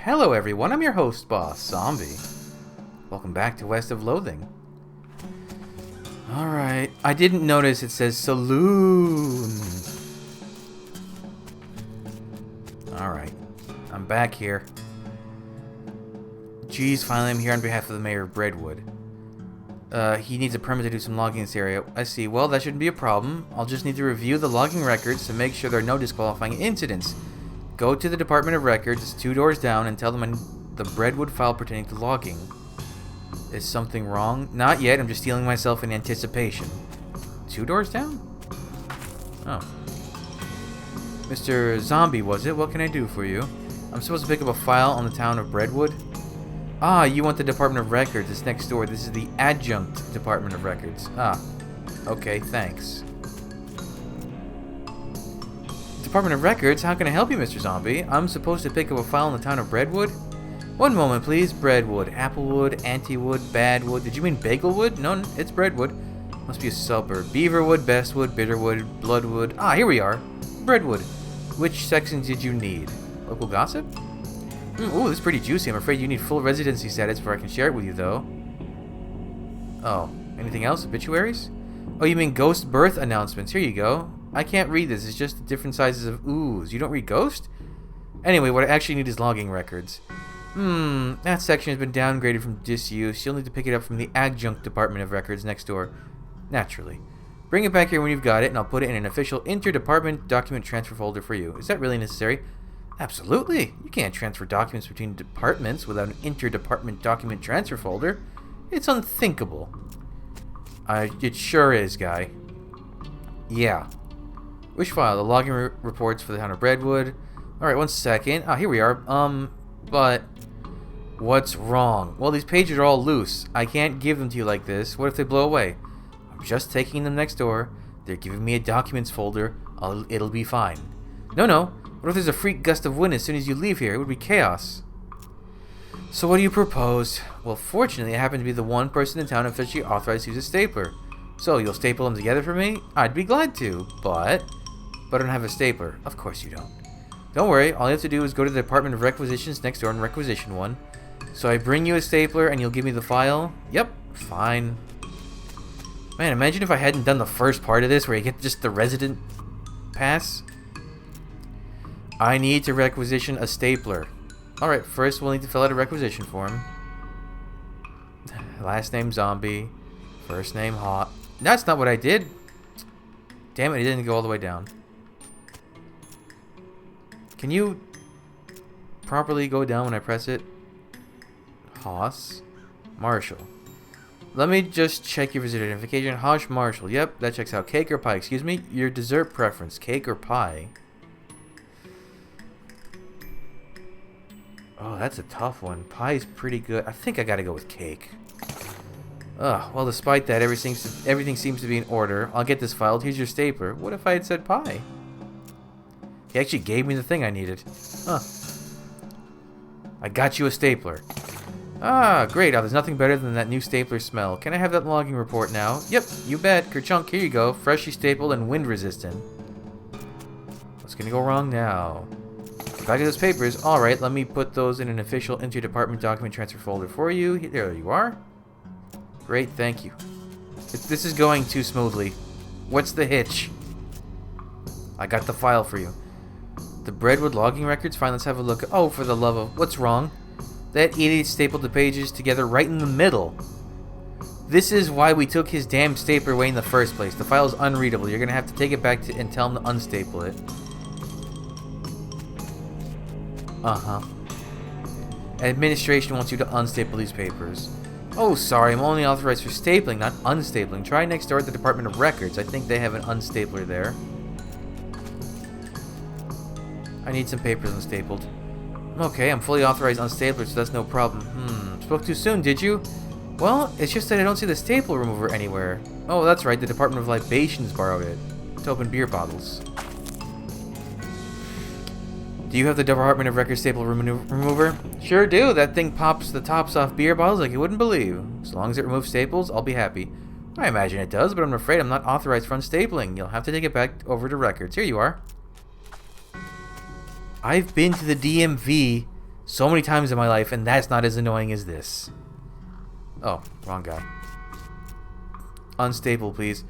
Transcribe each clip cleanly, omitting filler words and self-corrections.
Hello everyone, I'm your host, Boss Zombie. Welcome back to West of Loathing. Alright, I didn't notice it says saloon. Alright, I'm back here. Geez, finally I'm here on behalf of the mayor of Breadwood. He needs a permit to do some logging in this area. I see. Well, that shouldn't be a problem. I'll just need to review the logging records to make sure there are no disqualifying incidents. Go to the Department of Records, it's 2 doors down, and tell them the Breadwood file pertaining to logging. Is something wrong? Not yet, I'm just stealing myself in anticipation. 2 doors down? Oh. Mr. Zombie, was it? What can I do for you? I'm supposed to pick up a file on the town of Breadwood. Ah, you want the Department of Records. It's next door. This is the Adjunct Department of Records. Ah, okay, thanks. Department of Records? How can I help you, Mr. Zombie? I'm supposed to pick up a file in the town of Breadwood? One moment, please. Breadwood. Applewood, Antewood, Badwood. Did you mean Baglewood? No, it's Breadwood. Must be a suburb. Beaverwood, Bestwood, Bitterwood, Bloodwood. Ah, here we are. Breadwood. Which sections did you need? Local gossip? Ooh, this is pretty juicy. I'm afraid you need full residency status before I can share it with you, though. Oh, anything else? Obituaries? Oh, you mean ghost birth announcements. Here you go. I can't read this. It's just different sizes of oohs. You don't read ghost? Anyway, what I actually need is logging records. That section has been downgraded from disuse. You'll need to pick it up from the Adjunct Department of Records next door. Naturally. Bring it back here when you've got it, and I'll put it in an official inter-department document transfer folder for you. Is that really necessary? Absolutely. You can't transfer documents between departments without an inter-department document transfer folder. It's unthinkable. It sure is, guy. Yeah. Which file? The logging reports for the town of Breadwood. Alright, 1 second. Ah, here we are. But what's wrong? Well, these pages are all loose. I can't give them to you like this. What if they blow away? I'm just taking them next door. They're giving me a documents folder. It'll be fine. No. What if there's a freak gust of wind as soon as you leave here? It would be chaos. So what do you propose? Well, fortunately, I happen to be the one person in town officially authorized to use a stapler. So, you'll staple them together for me? I'd be glad to, but I don't have a stapler. Of course you don't. Don't worry, all you have to do is go to the Department of Requisitions next door and requisition one. So I bring you a stapler and you'll give me the file? Yep, fine. Man, imagine if I hadn't done the first part of this where you get just the resident pass. I need to requisition a stapler. Alright, first we'll need to fill out a requisition form. Last name Zombie. First name Hot. That's not what I did. Damn it, it didn't go all the way down. Can you properly go down when I press it? Hoss. Marshall. Let me just check your visitor identification. Hosh Marshall. Yep, that checks out. Cake or pie? Excuse me? Your dessert preference. Cake or pie? Oh, that's a tough one. Pie's pretty good. I think I gotta go with cake. Ugh, well, despite that, everything seems to be in order. I'll get this filed. Here's your stapler. What if I had said pie? He actually gave me the thing I needed. Huh. I got you a stapler. Ah, great. Oh, there's nothing better than that new stapler smell. Can I have that logging report now? Yep, you bet. Kerchunk, here you go. Freshly stapled and wind resistant. What's gonna go wrong now? Back to those papers. Alright, let me put those in an official inter-department document transfer folder for you. There you are. Great, thank you. This is going too smoothly. What's the hitch? I got the file for you. The Breadwood logging records? Fine, let's have a look. Oh, for the love of... What's wrong? That idiot stapled the pages together right in the middle. This is why we took his damn stapler away in the first place. The file is unreadable. You're going to have to take it back and tell him to unstaple it. Uh-huh. Administration wants you to unstaple these papers. Oh, sorry, I'm only authorized for stapling, not unstapling. Try next door at the Department of Records. I think they have an unstapler there. I need some papers unstapled. Okay, I'm fully authorized unstapler, so that's no problem. Spoke too soon, did you? Well, it's just that I don't see the staple remover anywhere. Oh, that's right, the Department of Libations borrowed it to open beer bottles. Do you have the Department of Records staple remover? Sure do. That thing pops the tops off beer bottles like you wouldn't believe. As long as it removes staples, I'll be happy. I imagine it does, but I'm afraid I'm not authorized for unstapling. You'll have to take it back over to records. Here you are. I've been to the DMV so many times in my life, and that's not as annoying as this. Oh, wrong guy. Unstable, please.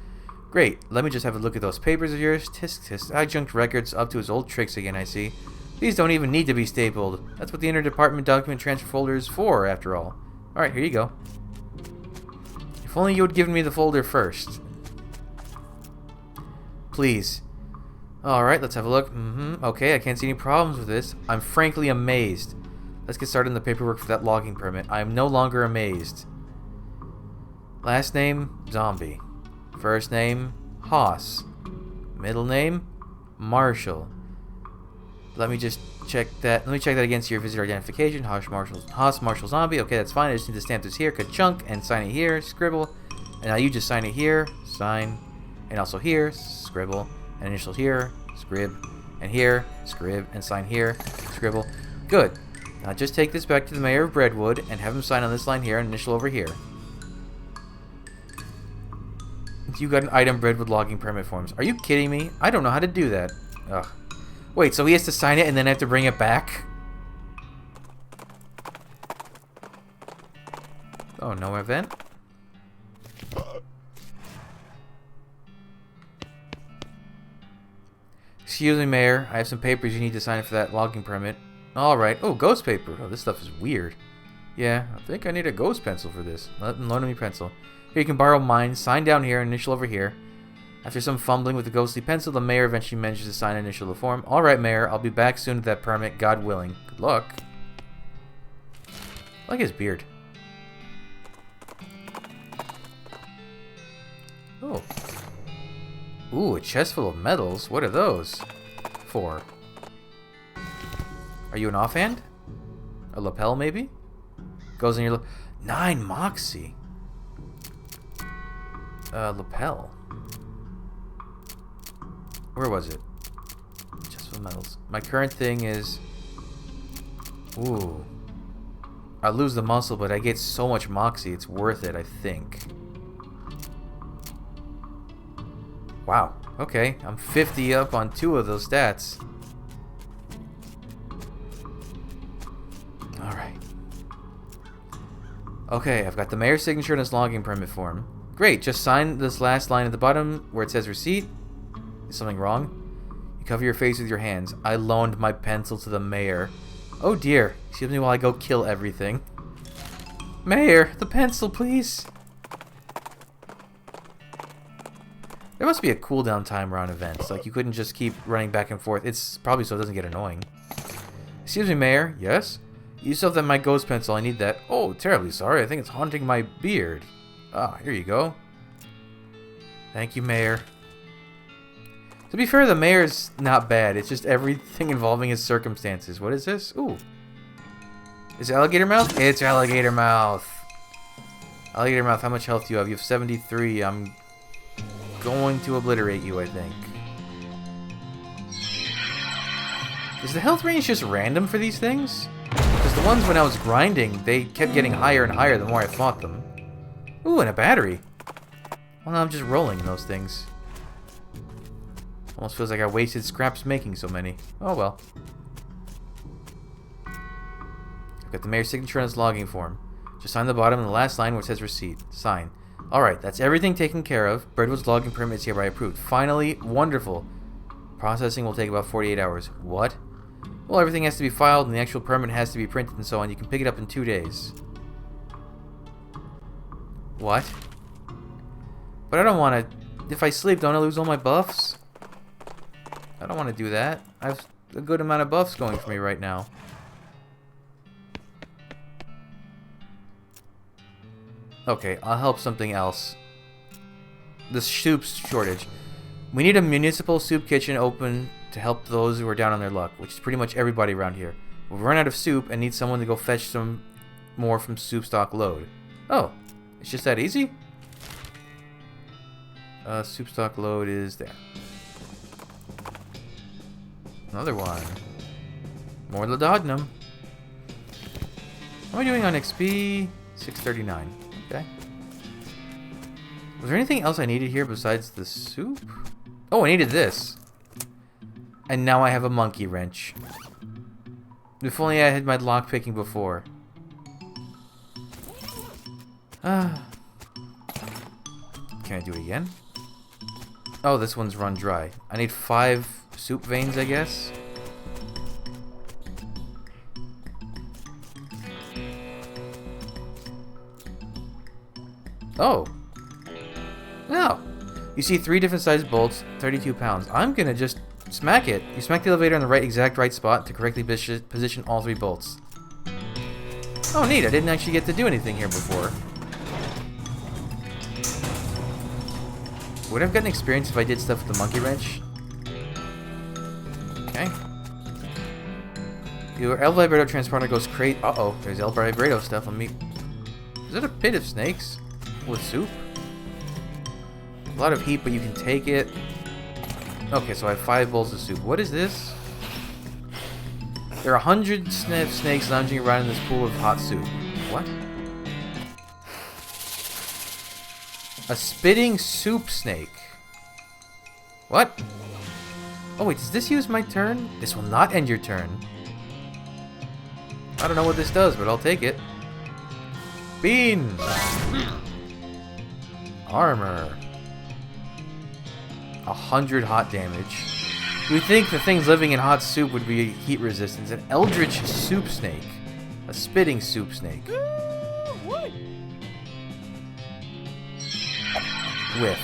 Great. Let me just have a look at those papers of yours. Tisk tisk. Adjunct records up to his old tricks again, I see. These don't even need to be stapled. That's what the interdepartment document transfer folder is for, after all. Alright, here you go. If only you had given me the folder first. Please. Alright, let's have a look. Okay, I can't see any problems with this. I'm frankly amazed. Let's get started on the paperwork for that logging permit. I am no longer amazed. Last name, Zombie. First name, Haas. Middle name, Marshall. Let me just check that. Let me check that against your visitor identification. Haas Marshall Zombie. Okay, that's fine. I just need to stamp this here. Ka-chunk. And sign it here. Scribble. And now you just sign it here. Sign. And also here. Scribble. And initial here. Scrib. And here. Scrib. And sign here. Scribble. Good. Now just take this back to the mayor of Breadwood and have him sign on this line here and initial over here. You got an item Breadwood logging permit forms. Are you kidding me? I don't know how to do that. Ugh. Wait, so he has to sign it and then I have to bring it back? Oh, no event? Excuse me, Mayor. I have some papers you need to sign for that logging permit. Alright. Oh, ghost paper. Oh, this stuff is weird. Yeah, I think I need a ghost pencil for this. Loan me pencil. Here, you can borrow mine. Sign down here, initial over here. After some fumbling with the ghostly pencil, the mayor eventually manages to sign and initial the form. Alright, Mayor. I'll be back soon with that permit, God willing. Good luck. I like his beard. Oh. Ooh, a chest full of medals. What are those for? Are you an offhand? A lapel, maybe? Goes in your 9 moxie. Lapel. Where was it? Chest full of medals. My current thing is... Ooh. I lose the muscle, but I get so much moxie, it's worth it, I think. Wow. Okay, I'm 50 up on 2 of those stats. Alright. Okay, I've got the mayor's signature and his logging permit form. Great, just sign this last line at the bottom where it says receipt. Is something wrong? You cover your face with your hands. I loaned my pencil to the mayor. Oh dear. Excuse me while I go kill everything. Mayor, the pencil, please. There must be a cooldown timer on events. Like, you couldn't just keep running back and forth. It's probably so it doesn't get annoying. Excuse me, Mayor. Yes? You still have my ghost pencil. I need that. Oh, terribly sorry. I think it's haunting my beard. Ah, here you go. Thank you, Mayor. To be fair, the mayor's not bad. It's just everything involving his circumstances. What is this? Ooh. Is it alligator mouth? It's alligator mouth. Alligator mouth, how much health do you have? You have 73. I'm going to obliterate you, I think. Is the health range just random for these things? Because the ones when I was grinding, they kept getting higher and higher the more I fought them. Ooh, and a battery. Well, now I'm just rolling in those things. Almost feels like I wasted scraps making so many. Oh well. I've got the mayor's signature on his logging form. Just sign the bottom and the last line where it says receipt. Sign. Alright, that's everything taken care of. Breadwood's logging permit is hereby approved. Finally, wonderful. Processing will take about 48 hours. What? Well, everything has to be filed and the actual permit has to be printed and so on. You can pick it up in 2 days. What? But I don't want to... If I sleep, don't I lose all my buffs? I don't want to do that. I have a good amount of buffs going for me right now. Okay, I'll help something else. The soup shortage. We need a municipal soup kitchen open to help those who are down on their luck, which is pretty much everybody around here. We've run out of soup and need someone to go fetch some more from soup stock load. Oh, it's just that easy? Soup stock load is there. Another one. More laudanum. What am I doing on XP? 639. Okay. Was there anything else I needed here besides the soup? Oh, I needed this. And now I have a monkey wrench. If only I had my lockpicking before. Can I do it again? Oh, this one's run dry. I need 5 soup veins, I guess. Oh. No. You see 3 different sized bolts, 32 pounds. I'm gonna just smack it. You smack the elevator in the exact right spot to correctly position all 3 bolts. Oh, neat. I didn't actually get to do anything here before. Would I have gotten experience if I did stuff with the monkey wrench? Okay. Your El Vibrato transponder goes crazy. Uh-oh, there's El Vibrato stuff on me. Is it a pit of snakes? With soup? A lot of heat, but you can take it. Okay, so I have 5 bowls of soup. What is this? There are 100 snakes lounging around in this pool of hot soup. What? A spitting soup snake. What? Oh wait, does this use my turn? This will not end your turn. I don't know what this does, but I'll take it. Beans! Armor. 100 hot damage. You would think the things living in hot soup would be heat resistant. An eldritch soup snake. A spitting soup snake. Whiff.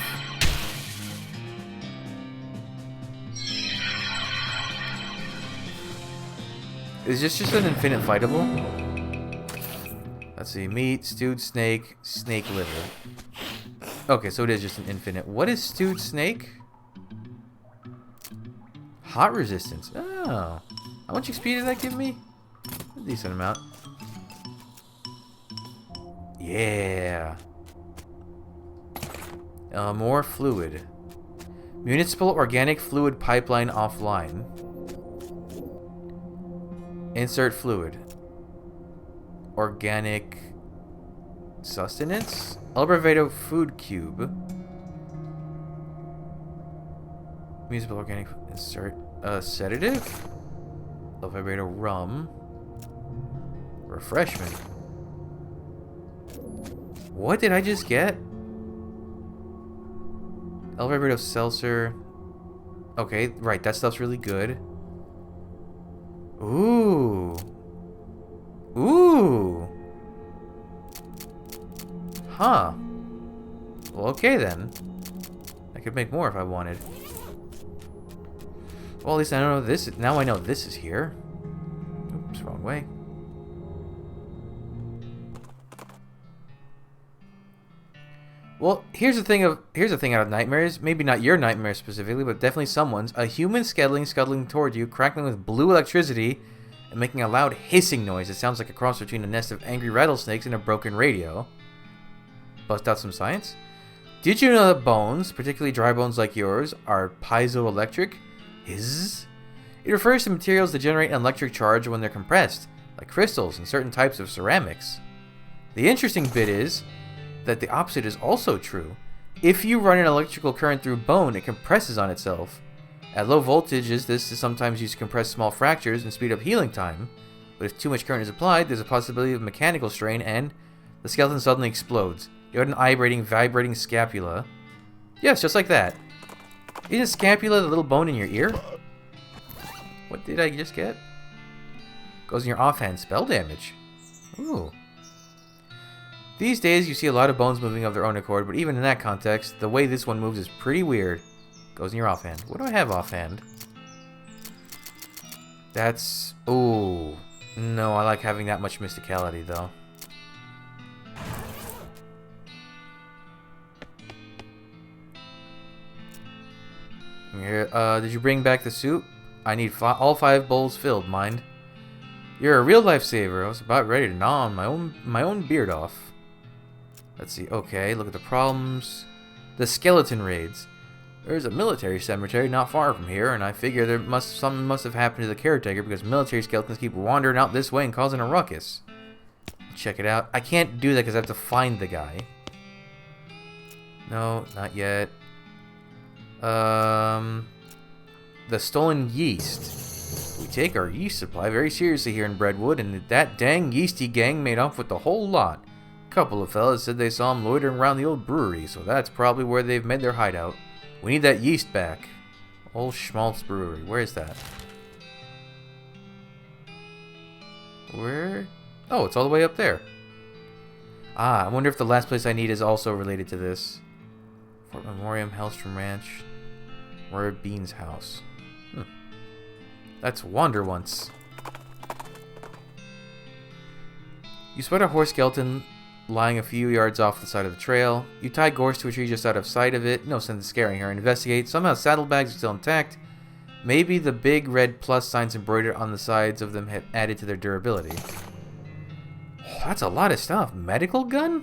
Is this just an infinite fightable? Let's see. Meat, stewed snake, snake liver. Okay, so it is just an infinite. What is stewed snake? Hot resistance. Oh. How much XP did that give me? A decent amount. Yeah. More fluid. Municipal organic fluid pipeline offline. Insert fluid. Organic sustenance? El Vibrato food cube. Municipal organic insert sedative. El Vibrato rum. Refreshment. What did I just get? El Vibrato seltzer. Okay, right, that stuff's really good. Ooh. Ooh. Huh. Well, okay then. I could make more if I wanted. Well, at least I don't know this. Now I know this is here. Oops, wrong way. Well, here's the thing out of nightmares. Maybe not your nightmare specifically, but definitely someone's. A human scuttling toward you, crackling with blue electricity, and making a loud hissing noise. It sounds like a cross between a nest of angry rattlesnakes and a broken radio. Bust out some science. Did you know that bones, particularly dry bones like yours, are piezoelectric? It refers to materials that generate an electric charge when they're compressed, like crystals and certain types of ceramics. The interesting bit is that the opposite is also true. If you run an electrical current through bone, it compresses on itself. At low voltages, this is sometimes used to compress small fractures and speed up healing time, but if too much current is applied, there's a possibility of mechanical strain and the skeleton suddenly explodes. You had an vibrating scapula. Yes, just like that. Isn't scapula the little bone in your ear? What did I just get? Goes in your offhand. Spell damage. Ooh. These days, you see a lot of bones moving of their own accord, but even in that context, the way this one moves is pretty weird. Goes in your offhand. What do I have offhand? That's... Ooh. No, I like having that much mysticality, though. Here, did you bring back the soup? I need all 5 bowls filled, mind. You're a real lifesaver. I was about ready to gnaw on my own beard off. Let's see. Okay, look at the problems. The skeleton raids. There's a military cemetery not far from here, and I figure something must have happened to the caretaker because military skeletons keep wandering out this way and causing a ruckus. Check it out. I can't do that because I have to find the guy. No, not yet. The stolen yeast. We take our yeast supply very seriously here in Breadwood, and that dang yeasty gang made off with the whole lot. A couple of fellas said they saw him loitering around the old brewery, so that's probably where they've made their hideout. We need that yeast back. Old Schmaltz Brewery. Where is that? Where? Oh, it's all the way up there. Ah, I wonder if the last place I need is also related to this. Fort Memoriam, Hellstrom Ranch. Roy Bean's house. That's Wander once. You spot a horse skeleton lying a few yards off the side of the trail. You tie Gorse to a tree just out of sight of it. No sense in scaring her. Investigate. Somehow saddlebags are still intact. Maybe the big red plus signs embroidered on the sides of them have added to their durability. Oh, that's a lot of stuff. Medical gun?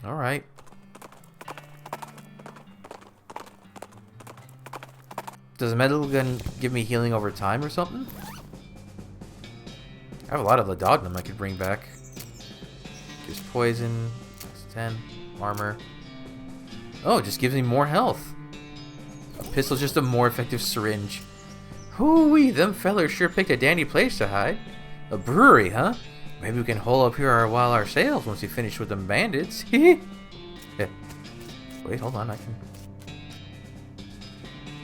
Alright. Does a medical gun give me healing over time or something? I have a lot of laudanum I could bring back. Just poison. That's 10. Armor. Oh, it just gives me more health. A pistol's just a more effective syringe. Hoo-wee, them fellers sure picked a dandy place to hide. A brewery, huh? Maybe we can hole up here while ourselves once we finish with them bandits. Yeah. Wait, hold on, I can...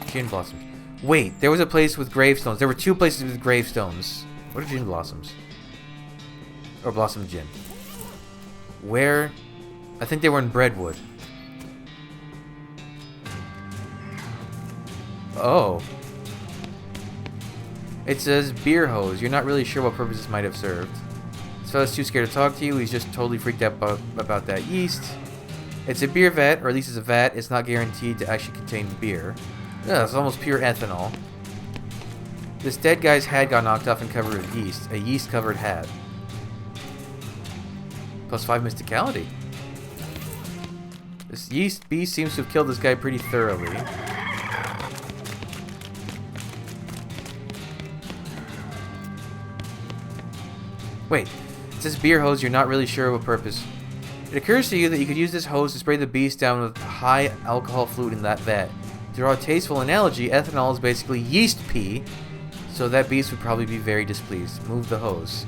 Gin blossoms. Wait, there was a place with gravestones. There were two places with gravestones. What are gin blossoms? Or blossom gin? Where? I think they were in Breadwood. Oh. It says beer hose. You're not really sure what purpose this might have served. This fella's too scared to talk to you. He's just totally freaked out about that yeast. It's a beer vat, or at least it's a vat. It's not guaranteed to actually contain beer. Yeah, it's almost pure ethanol. This dead guy's hat got knocked off and covered with yeast. A yeast-covered hat. Plus 5 mysticality. This yeast beast seems to have killed this guy pretty thoroughly. Wait, it says beer hose, you're not really sure what purpose. It occurs to you that you could use this hose to spray the beast down with high alcohol fluid in that vat. To draw a tasteful analogy, ethanol is basically yeast pee, so that beast would probably be very displeased. Move the hose.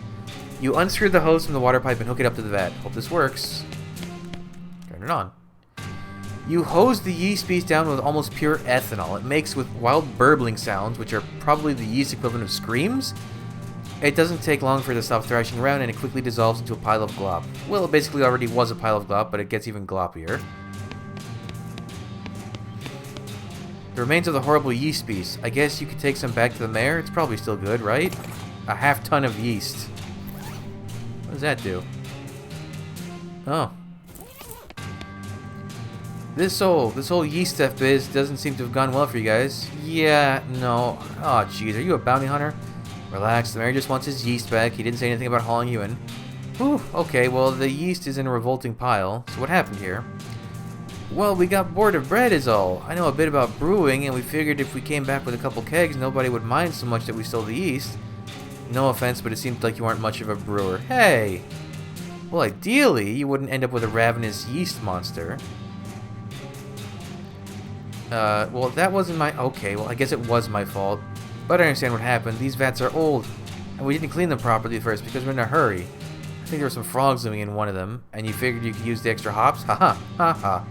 You unscrew the hose from the water pipe and hook it up to the vat. Hope this works. Turn it on. You hose the yeast beast down with almost pure ethanol. It makes with wild burbling sounds, which are probably the yeast equivalent of screams. It doesn't take long for it to stop thrashing around, and it quickly dissolves into a pile of glop. Well, it basically already was a pile of glop, but it gets even gloppier. The remains of the horrible yeast beast. I guess you could take some back to the mayor. It's probably still good, right? A half-ton of yeast. What does that do? Oh. This whole yeast stuff biz doesn't seem to have gone well for you guys. Yeah, no. Oh, jeez, are you a bounty hunter? Relax, the mayor just wants his yeast back. He didn't say anything about hauling you in. Whew, okay, well, the yeast is in a revolting pile. So what happened here? Well, we got bored of bread is all. I know a bit about brewing, and we figured if we came back with a couple kegs, nobody would mind so much that we stole the yeast. No offense, but it seemed like you aren't much of a brewer. Hey! Well, ideally, you wouldn't end up with a ravenous yeast monster. Well, that wasn't my... Okay, well, I guess it was my fault. But I understand what happened. These vats are old, and we didn't clean them properly first because we're in a hurry. I think there were some frogs living in one of them, and you figured you could use the extra hops? Haha, haha.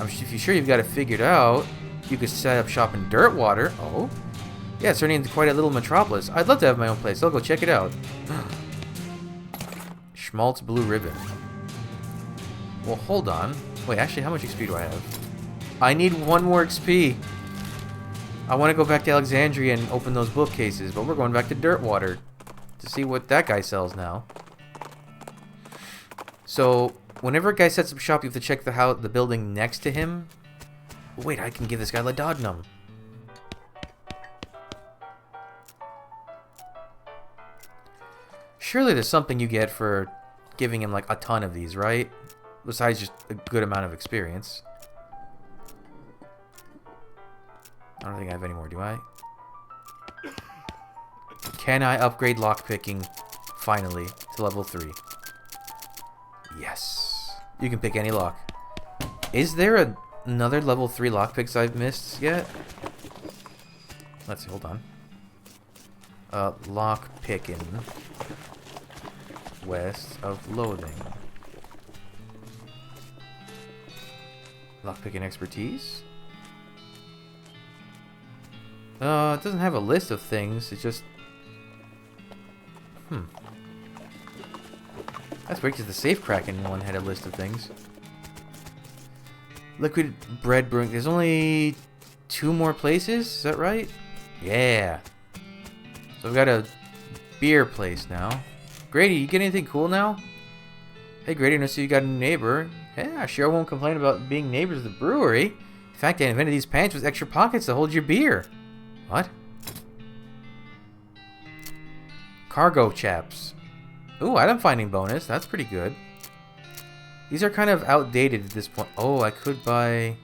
If you're sure you've got it figured out, you could set up shop in Dirtwater. Oh? Yeah, it's turning into quite a little metropolis. I'd love to have my own place. I'll go check it out. Schmaltz Blue Ribbon. Well, hold on. Wait, actually, how much XP do I have? I need 1 more XP. I want to go back to Alexandria and open those bookcases, but we're going back to Dirtwater to see what that guy sells now. So, whenever a guy sets up shop, you have to check the building next to him. Wait, I can give this guy laudanum. Surely there's something you get for giving him like a ton of these, right? Besides just a good amount of experience. I don't think I have any more, do I? Can I upgrade lockpicking, finally, to level 3? Yes. You can pick any lock. Is there another level 3 lockpicks I've missed yet? Let's see, hold on. Lockpicking. West of Loathing. Lockpicking expertise? It doesn't have a list of things, it's just... That's weird because the safe cracking one had a list of things. Liquid bread brewing. There's only 2 more places, is that right? Yeah. So we've got a beer place now. Grady, you get anything cool now? Hey Grady, I see you got a neighbor. Yeah, I sure won't complain about being neighbors of the brewery. In fact, I invented these pants with extra pockets to hold your beer. What? Cargo chaps. Ooh, item finding bonus. That's pretty good. These are kind of outdated at this point. Oh, I could buy...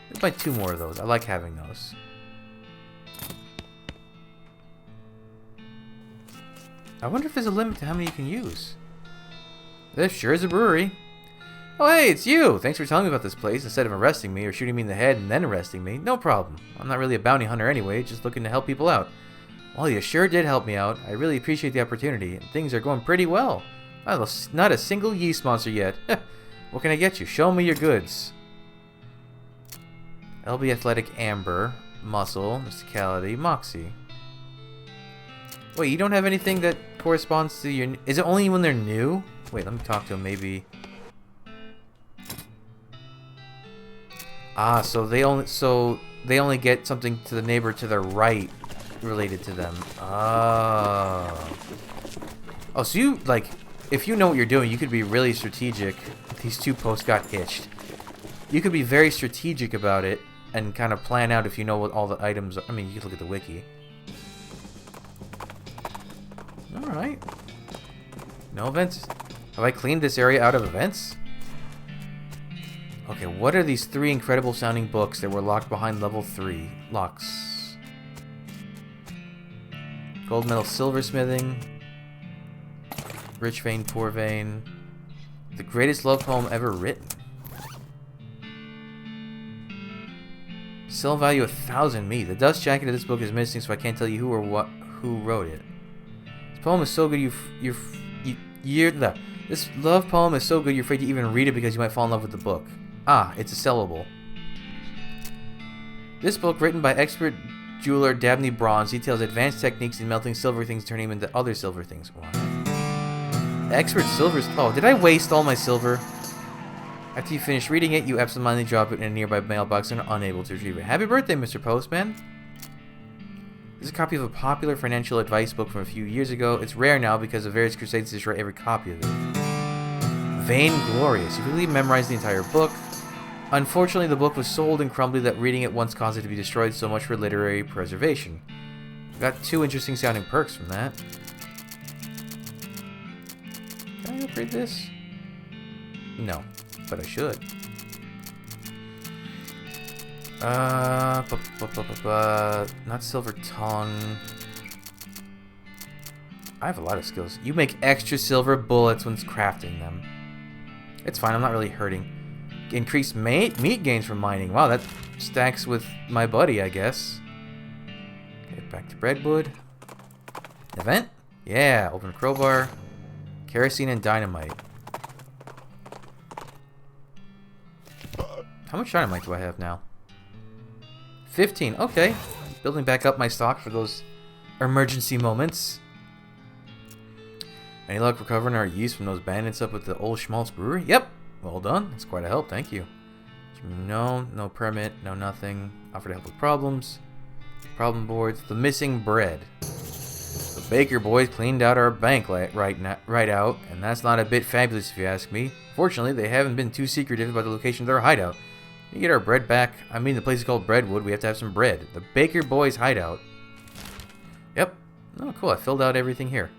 I'd buy 2 more of those. I like having those. I wonder if there's a limit to how many you can use. This sure is a brewery. Oh, hey, it's you! Thanks for telling me about this place instead of arresting me or shooting me in the head and then arresting me. No problem. I'm not really a bounty hunter anyway, just looking to help people out. Well, you sure did help me out. I really appreciate the opportunity, and things are going pretty well. Not a single yeast monster yet. What can I get you? Show me your goods. LB Athletic Amber, Muscle, Mysticality, Moxie. Wait, you don't have anything that corresponds to your... Is it only when they're new? Wait, let me talk to him, maybe... Ah, so they only get something to the neighbor to the right related to them. Oh. Oh, so you, like, if you know what you're doing, you could be really strategic. These 2 posts got hitched. You could be very strategic about it and kind of plan out if you know what all the items are. I mean, you could look at the wiki. Alright. No events. Have I cleaned this area out of events? Okay, what are these 3 incredible sounding books that were locked behind level 3? Locks. Gold metal silversmithing. Rich vein, poor vein. The greatest love poem ever written. Sell value 1,000 me. The dust jacket of this book is missing, so I can't tell you who wrote it. This poem is so good this love poem is so good you're afraid to even read it because you might fall in love with the book. Ah, it's a sellable. This book, written by expert jeweler Dabney Bronze, details advanced techniques in melting silver things and turning them into other silver things. Wow. Expert silvers. Oh, did I waste all my silver? After you finish reading it, you absentmindedly drop it in a nearby mailbox and are unable to retrieve it. Happy birthday, Mr. Postman. This is a copy of a popular financial advice book from a few years ago. It's rare now because of various crusades to destroy every copy of it. Vainglorious. You really memorized the entire book. Unfortunately, the book was so old and crumbly that reading it once caused it to be destroyed. So much for literary preservation. Got 2 interesting sounding perks from that. Can I upgrade this? No, but I should. Not silver tongue. I have a lot of skills. You make extra silver bullets when crafting them. It's fine, I'm not really hurting. Increased meat gains from mining. Wow, that stacks with my buddy, I guess. Okay, back to Breadwood. Event? Yeah, open a crowbar. Kerosene and dynamite. How much dynamite do I have now? 15, okay. Building back up my stock for those emergency moments. Any luck recovering our yeast from those bandits up at the Old Schmaltz Brewery? Yep. Well done. That's quite a help. Thank you. No permit. No nothing. Offer to help with problems. Problem boards. The missing bread. The Baker boys cleaned out our bank right out, and that's not a bit fabulous if you ask me. Fortunately, they haven't been too secretive about the location of their hideout. To get our bread back, I mean the place is called Breadwood, we have to have some bread. The Baker boys hideout. Yep. Oh, cool. I filled out everything here.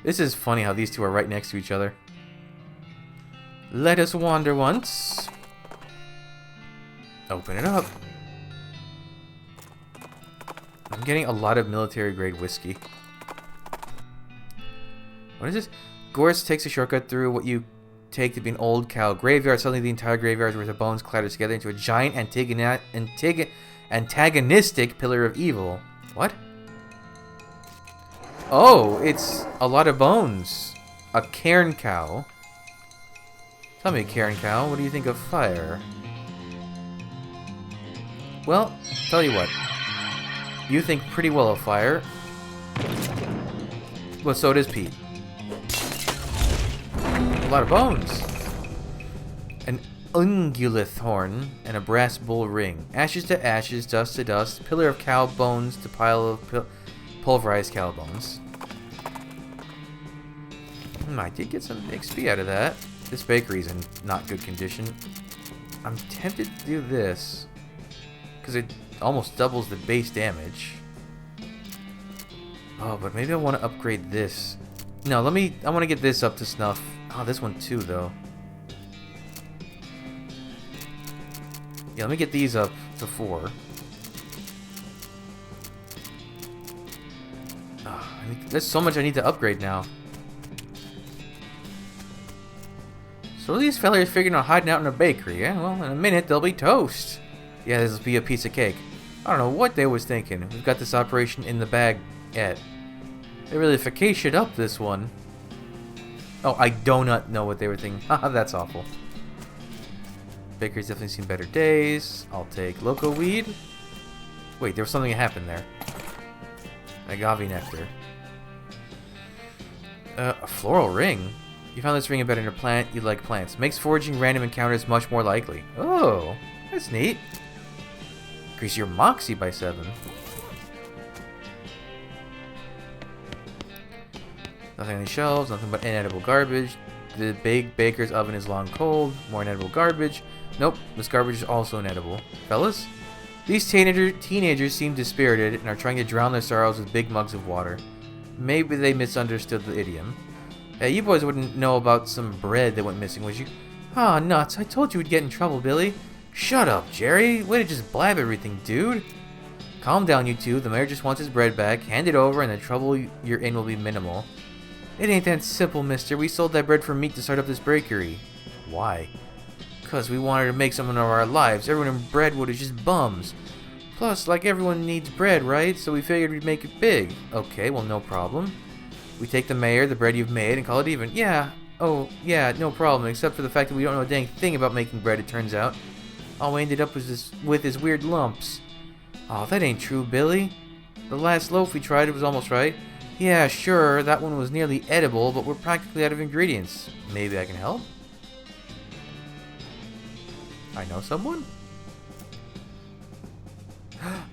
This is funny how these 2 are right next to each other. Let us wander once. Open it up. I'm getting a lot of military-grade whiskey. What is this? Gorse takes a shortcut through what you take to be an old cow graveyard. Suddenly, the entire graveyard's worth of bones clatters together into a giant antagonistic pillar of evil. What? Oh, it's a lot of bones. A cairn cow. Tell me, cairn cow, what do you think of fire? Well, tell you what. You think pretty well of fire. Well, so does Pete. A lot of bones. An ungulith horn and a brass bull ring. Ashes to ashes, dust to dust. Pillar of cow bones to pile of pulverized cow bones. I did get some XP out of that. This bakery's in not good condition. I'm tempted to do this because it almost doubles the base damage. Oh, but maybe I want to upgrade this. No, I want to get this up to snuff. Oh, this one too, though. Yeah, let me get these up to 4. Oh, there's so much I need to upgrade now. So these fellas figuring on hiding out in a bakery, yeah? Well, in a minute they'll be toast. Yeah, this will be a piece of cake. I don't know what they was thinking. We've got this operation in the bag yet. They really vacationed up this one. Oh, I do not know what they were thinking. Haha, that's awful. Baker's definitely seen better days. I'll take loco weed. Wait, there was something that happened there. Agave nectar. A floral ring? You found this ring embedded in a plant. You like plants. Makes foraging random encounters much more likely. Oh, that's neat. Increase your moxie by 7. Nothing on the shelves. Nothing but inedible garbage. The big baker's oven is long cold. More inedible garbage. Nope, this garbage is also inedible. Fellas? These teenagers seem dispirited and are trying to drown their sorrows with big mugs of water. Maybe they misunderstood the idiom. Hey, you boys wouldn't know about some bread that went missing, would you? Ah, nuts. I told you we'd get in trouble, Billy. Shut up, Jerry. Way to just blab everything, dude. Calm down, you two. The mayor just wants his bread back. Hand it over and the trouble you're in will be minimal. It ain't that simple, mister. We sold that bread for meat to start up this bakery. Why? Because we wanted to make something of our lives. Everyone in Breadwood is just bums. Plus, like, everyone needs bread, right? So we figured we'd make it big. Okay, well, no problem. We take the mayor, the bread you've made, and call it even. Yeah. Oh, yeah, no problem. Except for the fact that we don't know a dang thing about making bread, it turns out. All we ended up with is weird lumps. Oh, that ain't true, Billy. The last loaf we tried, it was almost right. Yeah, sure, that one was nearly edible, but we're practically out of ingredients. Maybe I can help? I know someone?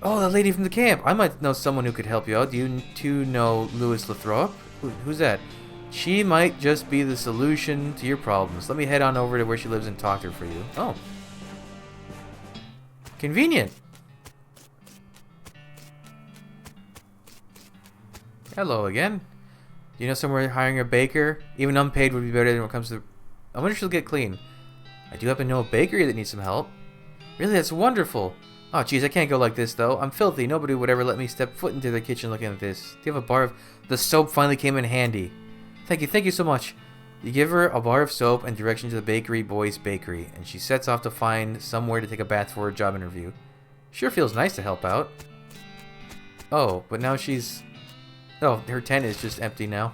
Oh, the lady from the camp. I might know someone who could help you out. Do you two know Louis Lathrop? Who's that? She might just be the solution to your problems. Let me head on over to where she lives and talk to her for you. Oh. Convenient. Hello again. Do you know somewhere hiring a baker? Even unpaid would be better than when it comes to... I wonder if she'll get clean. I do happen to know a bakery that needs some help. Really? That's wonderful. Oh, jeez, I can't go like this, though. I'm filthy. Nobody would ever let me step foot into the kitchen looking at this. Do you have a bar of... The soap finally came in handy. Thank you so much. You give her a bar of soap and direction to the bakery boy's bakery, and she sets off to find somewhere to take a bath for a job interview. Sure feels nice to help out. Oh, but now she's... Oh, her tent is just empty now.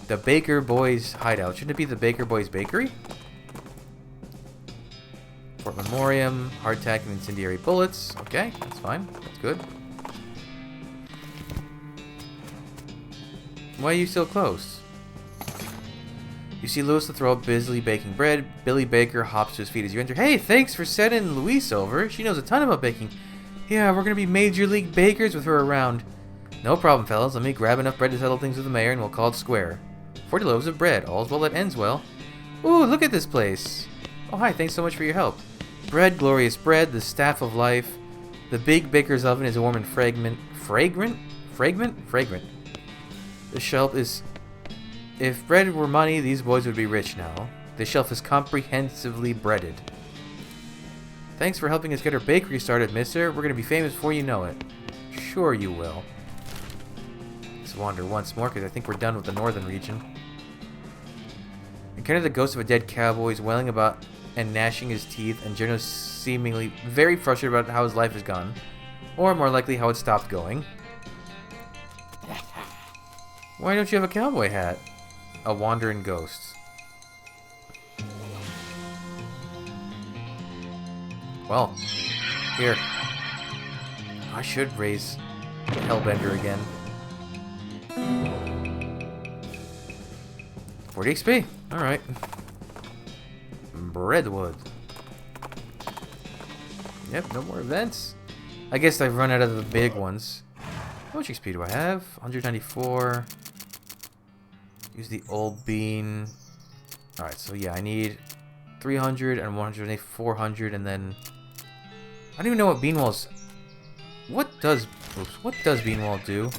The Baker Boys Hideout. Shouldn't it be the Baker Boys Bakery? Fort Memoriam, hardtack and incendiary bullets. Okay, that's fine. That's good. Why are you so close? You see Louis Lathrop busily baking bread. Billy Baker hops to his feet as you enter. Hey, thanks for sending Louise over. She knows a ton about baking. Yeah, we're gonna be major league bakers with her around. No problem, fellas. Let me grab enough bread to settle things with the mayor and we'll call it square. 40 loaves of bread. All's well that ends well. Ooh, look at this place. Oh, hi. Thanks so much for your help. Bread, glorious bread, the staff of life. The big baker's oven is warm and fragrant. The shelf is... If bread were money, these boys would be rich now. The shelf is comprehensively breaded. Thanks for helping us get our bakery started, mister. We're going to be famous before you know it. Sure you will. Let's wander once more, because I think we're done with the northern region. Encounter the ghost of a dead cowboy. He's wailing about and gnashing his teeth and generally seemingly very frustrated about how his life has gone. Or more likely how it stopped going. Why don't you have a cowboy hat? A wandering ghost. Well, here. I should raise Hellbender again. 40 XP. Alright. Breadwood. Yep, no more events. I guess I've run out of the big ones. How much XP do I have? 194. Use the old bean. Alright, so yeah, I need 300 and 180, 400, and then... I don't even know what Beanwall's... What does Beanwall do?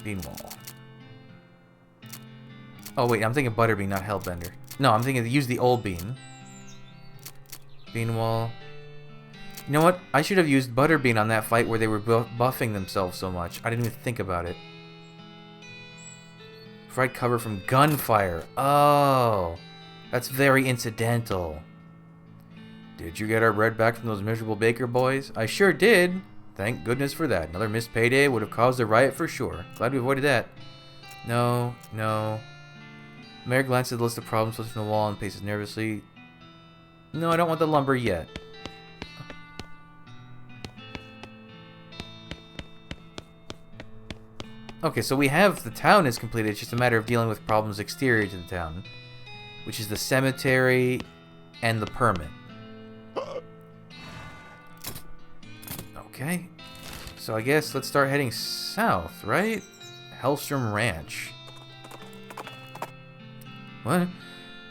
Beanwall. Oh wait, I'm thinking Butterbean, not Hellbender. No, I'm thinking use the old bean. Beanwall. You know what? I should have used Butterbean on that fight where they were buffing themselves so much. I didn't even think about it. Provide cover from gunfire. Oh, that's very incidental. Did you get our bread back from those miserable baker boys? I sure did. Thank goodness for that. Another missed payday would have caused a riot for sure. Glad we avoided that. No, no. Mayor glanced at the list of problems listed on the wall and paces nervously. No, I don't want the lumber yet. Okay, so we have the town is completed. It's just a matter of dealing with problems exterior to the town, which is the cemetery and the permit. Okay, so I guess let's start heading south, right? Hellstrom Ranch. What?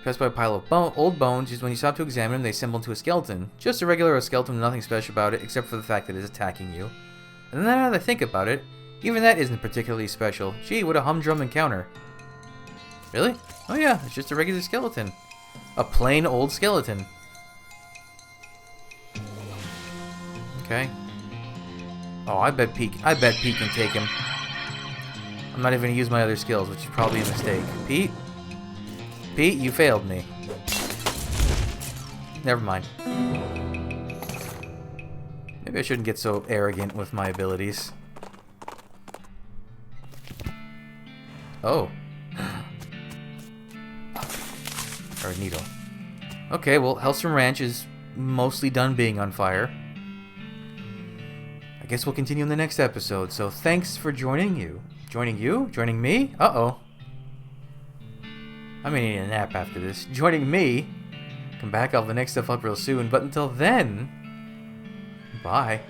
Passed by a pile of old bones. Just when you stop to examine them, they assemble into a skeleton. Just a regular skeleton, nothing special about it, except for the fact that it's attacking you. And then now that I think about it, even that isn't particularly special. Gee, what a humdrum encounter. Really? Oh yeah, it's just a regular skeleton. A plain old skeleton. Okay. Oh, I bet Pete can take him. I'm not even gonna use my other skills, which is probably a mistake. Pete? Pete, you failed me. Never mind. Maybe I shouldn't get so arrogant with my abilities. Oh. Or a needle. Okay, well, Hellstrom Ranch is mostly done being on fire. I guess we'll continue in the next episode, so thanks for joining you. Joining you? Joining me? Uh-oh. I'm gonna need a nap after this. Joining me. Come back, I'll have the next stuff up real soon, but until then, bye.